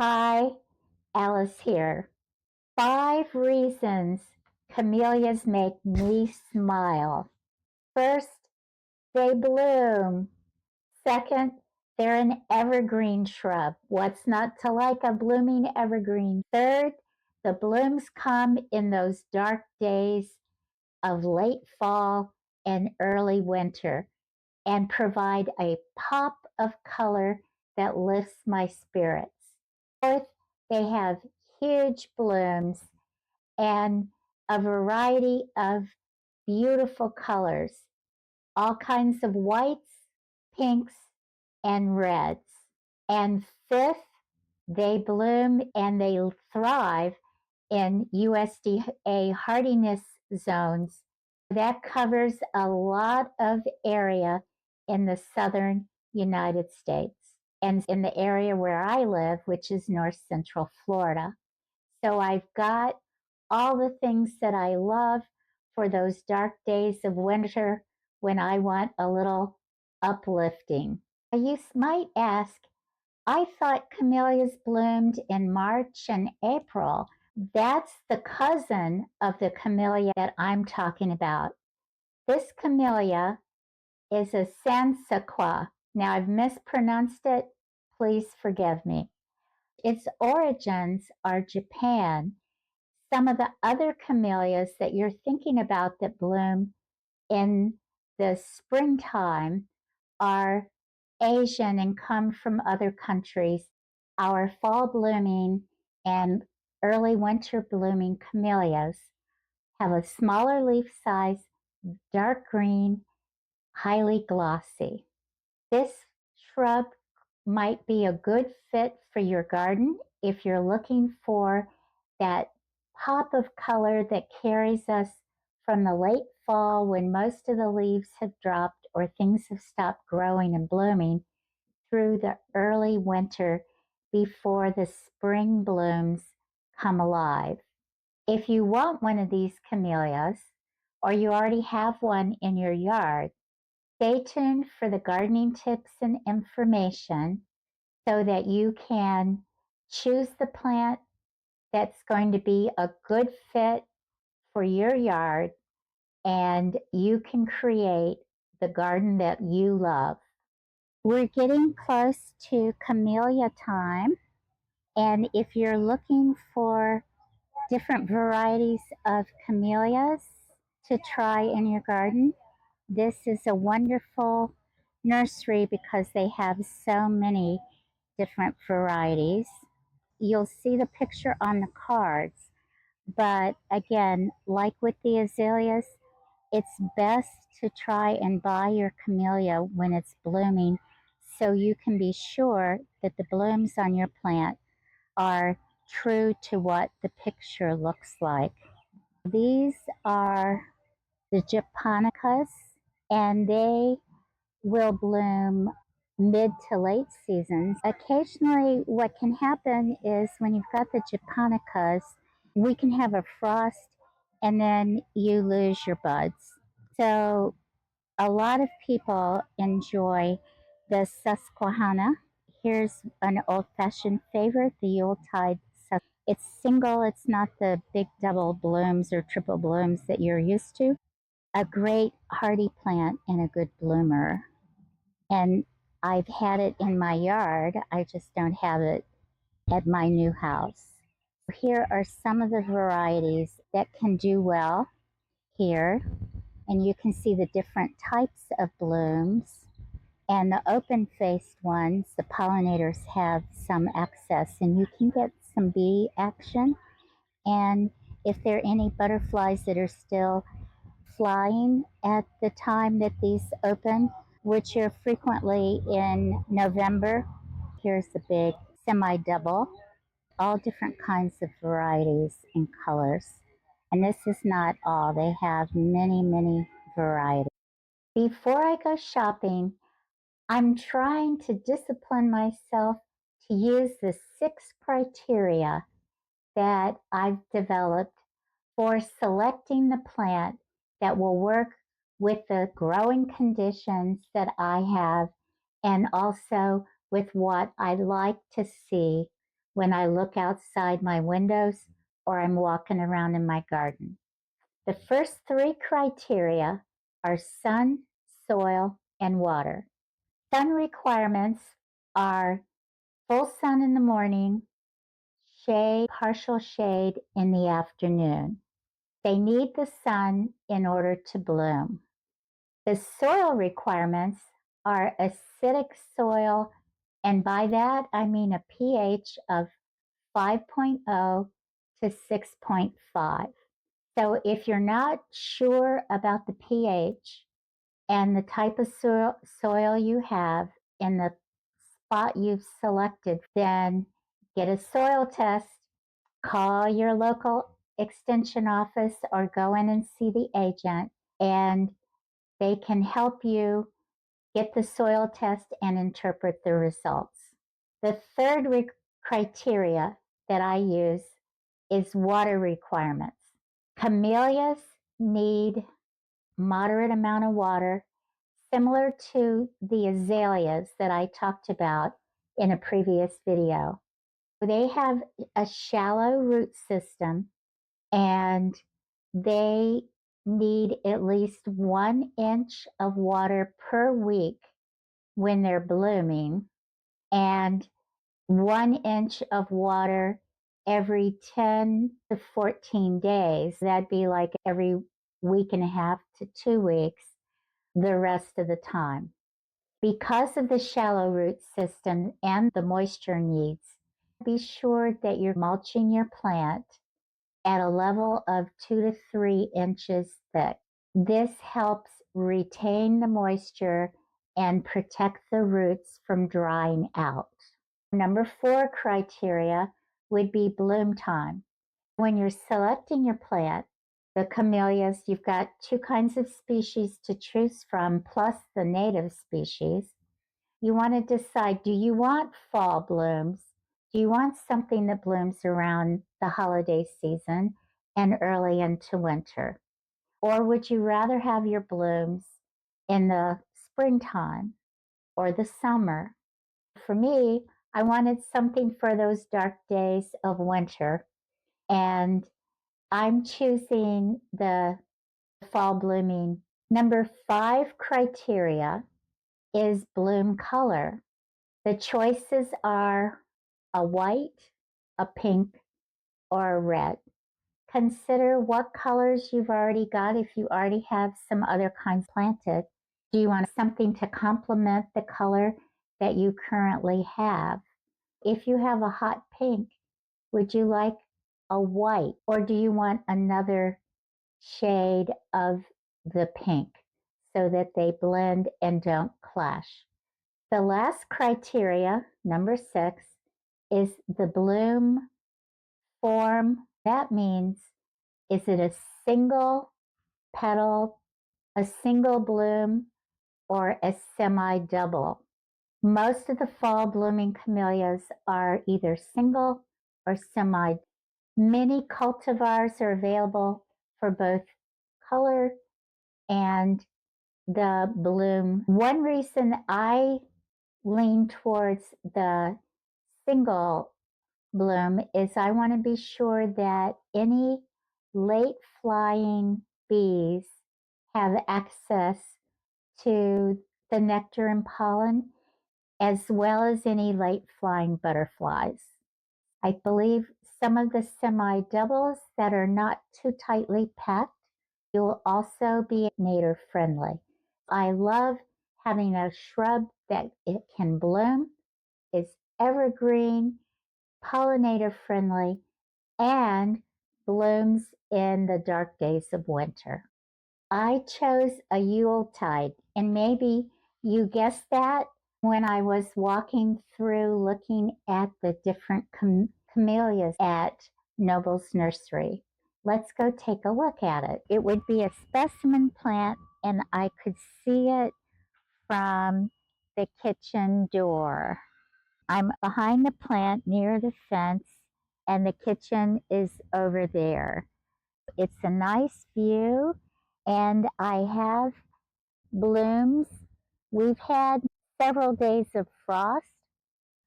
Hi, Alice here. 5 reasons camellias make me smile. First, they bloom. Second, they're an evergreen shrub. What's not to like a blooming evergreen? Third, the blooms come in those dark days of late fall and early winter and provide a pop of color that lifts my spirits. Fourth, they have huge blooms and a variety of beautiful colors, all kinds of whites, pinks, and reds. And fifth, they bloom and they thrive in USDA hardiness zones. That covers a lot of area in the southern United States and in the area where I live, which is north central Florida. So I've got all the things that I love for those dark days of winter when I want a little uplifting. You might ask, I thought camellias bloomed in March and April. That's the cousin of the camellia that I'm talking about. This camellia is a sasanqua. Now I've mispronounced it. Please forgive me. Its origins are Japan. Some of the other camellias that you're thinking about that bloom in the springtime are Asian and come from other countries. Our fall blooming and early winter blooming camellias have a smaller leaf size, dark green, highly glossy. This shrub might be a good fit for your garden if you're looking for that pop of color that carries us from the late fall when most of the leaves have dropped or things have stopped growing and blooming through the early winter before the spring blooms come alive. If you want one of these camellias, or you already have one in your yard, stay tuned for the gardening tips and information so that you can choose the plant that's going to be a good fit for your yard and you can create the garden that you love. We're getting close to camellia time, and if you're looking for different varieties of camellias to try in your garden, this is a wonderful nursery because they have so many different varieties. You'll see the picture on the cards, but again, like with the azaleas, it's best to try and buy your camellia when it's blooming so you can be sure that the blooms on your plant are true to what the picture looks like. These are the japonicas, and they will bloom mid to late seasons. Occasionally, what can happen is when you've got the japonicas, we can have a frost and then you lose your buds. So, a lot of people enjoy the Susquehanna. Here's an old fashioned favorite, the Yuletide. It's single, it's not the big double blooms or triple blooms that you're used to. A great hardy plant and a good bloomer. And I've had it in my yard, I just don't have it at my new house. Here are some of the varieties that can do well here, and you can see the different types of blooms. And the open-faced ones, the pollinators have some excess, and you can get some bee action. And if there are any butterflies that are still flying at the time that these open, which are frequently in November, here's the big semi-double, all different kinds of varieties and colors. And this is not all, they have many, many varieties. Before I go shopping, I'm trying to discipline myself to use the 6 criteria that I've developed for selecting the plant that will work with the growing conditions that I have and also with what I like to see when I look outside my windows or I'm walking around in my garden. The first three criteria are sun, soil, and water. Sun requirements are full sun in the morning, shade, partial shade in the afternoon. They need the sun in order to bloom. The soil requirements are acidic soil, and by that I mean a pH of 5.0 to 6.5. So if you're not sure about the pH and the type of soil you have in the spot you've selected, then get a soil test, call your local extension office, or go in and see the agent, and they can help you get the soil test and interpret the results. The third criteria that I use is water requirements. Camellias need moderate amount of water, similar to the azaleas that I talked about in a previous video. They have a shallow root system and they need at least 1 inch of water per week when they're blooming and 1 inch of water every 10 to 14 days. That'd be like every week and a half to 2 weeks the rest of the time. Because of the shallow root system and the moisture needs, be sure that you're mulching your plant at a level of 2 to 3 inches thick. This helps retain the moisture and protect the roots from drying out. Number 4 criteria would be bloom time. When you're selecting your plant, the camellias, you've got 2 kinds of species to choose from, plus the native species. You want to decide, do you want fall blooms? Do you want something that blooms around the holiday season and early into winter? Or would you rather have your blooms in the springtime or the summer? For me, I wanted something for those dark days of winter, and I'm choosing the fall blooming. Number 5 criteria is bloom color. The choices are a white, a pink, or a red. Consider what colors you've already got if you already have some other kinds planted. Do you want something to complement the color that you currently have? If you have a hot pink, would you like a white, or do you want another shade of the pink so that they blend and don't clash? The last criteria, number 6, is the bloom form. That means, is it a single petal, a single bloom, or a semi-double? Most of the fall blooming camellias are either single or semi. Many cultivars are available for both color and the bloom. One reason I lean towards the single bloom is I want to be sure that any late flying bees have access to the nectar and pollen, as well as any late flying butterflies. I believe some of the semi doubles that are not too tightly packed, you'll also be native friendly. I love having a shrub that it can bloom, is evergreen, pollinator friendly, and blooms in the dark days of winter. I chose a Yuletide, and maybe you guessed that when I was walking through looking at the different camellias at Nobles Nursery. Let's go take a look at it. It would be a specimen plant, and I could see it from the kitchen door. I'm behind the plant near the fence, and the kitchen is over there. It's a nice view, and I have blooms. We've had several days of frost.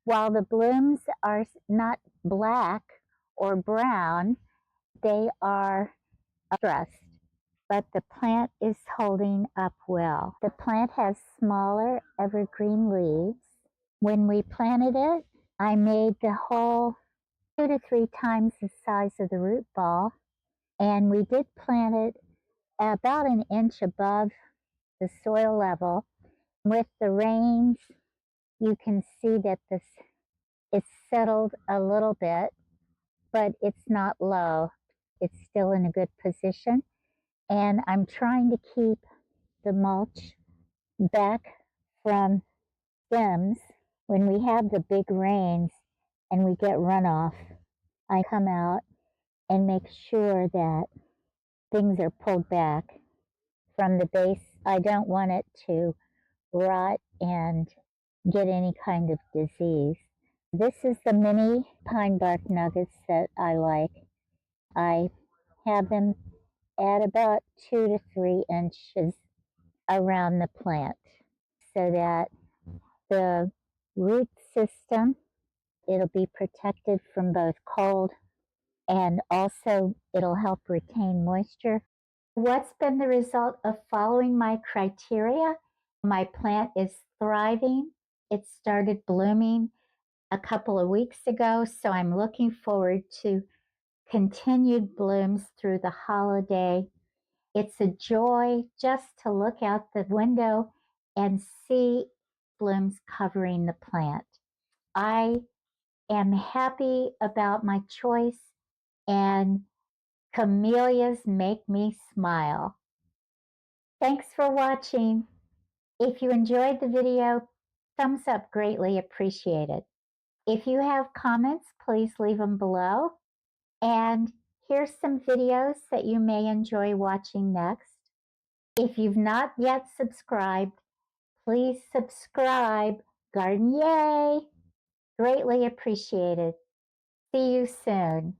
While the blooms are not black or brown, they are stressed. But the plant is holding up well. The plant has smaller evergreen leaves. When we planted it, I made the hole 2 to 3 times the size of the root ball, and we did plant it about an inch above the soil level. With the rains, you can see that it's settled a little bit, but it's not low. It's still in a good position. And I'm trying to keep the mulch back from stems. When we have the big rains and we get runoff, I come out and make sure that things are pulled back from the base. I don't want it to rot and get any kind of disease. This is the mini pine bark nuggets that I like. I have them at about 2 to 3 inches around the plant so that the root system, it'll be protected from both cold and also it'll help retain moisture. What's been the result of following my criteria? My plant is thriving. It started blooming a couple of weeks ago, so I'm looking forward to continued blooms through the holiday. It's a joy just to look out the window and see blooms covering the plant. I am happy about my choice, and camellias make me smile. Thanks for watching. If you enjoyed the video, thumbs up, greatly appreciated. If you have comments, please leave them below. And here's some videos that you may enjoy watching next. If you've not yet subscribed, please subscribe. Garden Yay! Greatly appreciated. See you soon.